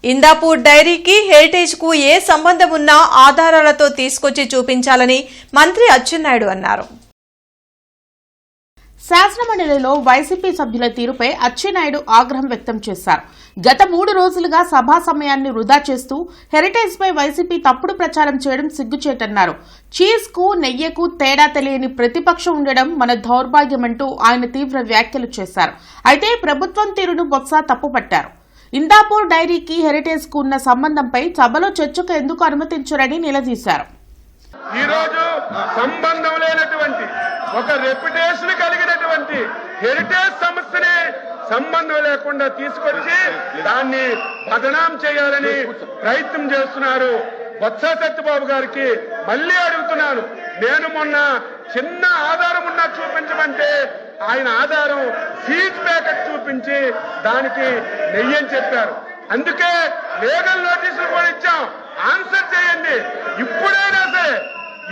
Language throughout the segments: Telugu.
ఇందాపూర్ డైరీకి హెరిటేజ్ కు ఏ సంబంధం ఉన్నా ఆధారాలతో తీసుకొచ్చి చూపించాలని మంత్రి అచ్చెన్నాయుడు అన్నారు. శాసనమండలిలో వైసీపీ సభ్యుల తీరుపై అచ్చెన్నాయుడు ఆగ్రహం వ్యక్తం చేశారు. గత 3 రోజులుగా సభా సమయాన్ని వృధా చేస్తూ హెరిటేజ్ పై వైసీపీ తప్పుడు ప్రచారం చేయడం సిగ్గుచేటన్నారు. చీజ్ కు నెయ్యకు తేడా తెలియని ప్రతిపక్షం ఉండడం మన దౌర్భాగ్యమంటూ ఆయన తీవ్ర వ్యాఖ్యలు చేశారు. అయితే ప్రభుత్వం తీరును బొత్స తప్పుపట్టారు. ఇందాపూర్ డైరీకి హెరిటేజ్ కు ఉన్న సంబంధంపై సభలో చర్చకు ఎందుకు అనుమతించరని నిలదీశారు. ఈ రోజు సంబంధం లేనటువంటి ఒక రెప్యుటేషన్ కలిగినటువంటి హెరిటేజ్ సంస్థని సంబంధం లేకుండా తీసుకొచ్చి దాన్ని బదనాం చేయాలని ప్రయత్నం చేస్తున్నారు. బొత్స సత్యబాబు గారికి మళ్లీ అడుగుతున్నాను, నేను మొన్న చిన్న ఆధారం ఉన్నా చూపించమంటే ఆయన ఆధారం సీజ్ ప్యాకెట్ చూపించి దానికి నెయ్యని చెప్పారు. అందుకే లీగల్ నోటీసులు కూడా ఇచ్చాం. ఆన్సర్ చేయండి.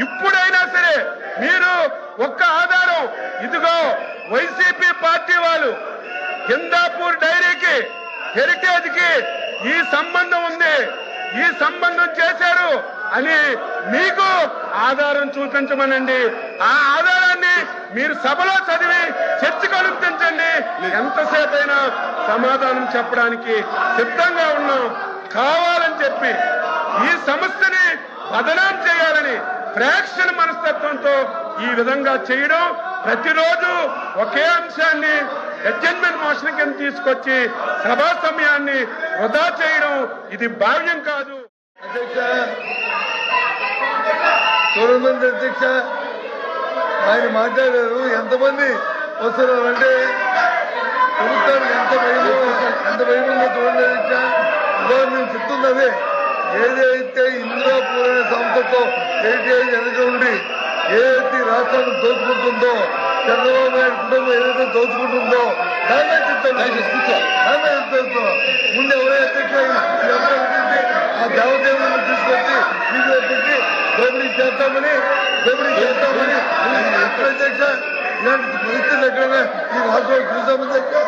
ఇప్పుడైనా సరే మీరు ఒక్క ఆధారం, ఇదిగో వైసీపీ పార్టీ వాళ్ళు ఇందాపూర్ డైరీకి హెరిటేజ్ కి ఈ సంబంధం ఉంది, ఈ సంబంధం చేశారు అని మీకు ఆధారం చూపించమనండి. ఆ ఆధారాన్ని మీరు సభలో చదివి చర్చకు అనుమతించండి. ఎంతసేపైనా సమాధానం చెప్పడానికి సిద్ధంగా ఉన్నాం. కావాలని చెప్పి ఈ సంస్థని బదనాం చేయాలని ఫ్రాక్షన్ మనస్తత్వంతో ఈ విధంగా చేయడం, ప్రతిరోజు ఒకే అంశాన్ని అడ్జర్న్మెంట్ మోషన్ కింద తీసుకొచ్చి సభా సమయాన్ని వృధా చేయడం ఇది భావ్యం కాదు. అధ్యక్ష ఆయన మాట్లాడారు. ఎంతమంది వస్తున్నారంటే ప్రభుత్వానికి ఎంత భయమో చూడండి అధ్యక్ష. ఇవాళ నేను చెప్తున్నదే, ఏదైతే ఇందిరాపూర్ అనే సంస్థతో హెరిటేజ్ వెనక ఉండి ఏదైతే రాష్ట్రాన్ని దోచుకుంటుందో, చంద్రబాబు నాయుడు కుటుంబం ఏదైతే దోచుకుంటుందో దాన్నే చెప్తాను. ముందు ఎవరైతే ఆ దేవదేవులను తీసుకొచ్చి వీళ్ళు పెట్టి దోపిడీ చేస్తామని అధ్యక్ష ఇలాంటి పరిస్థితులు ఎక్కడైనా ఈ రాష్ట్రంలో చూసామని చర్చ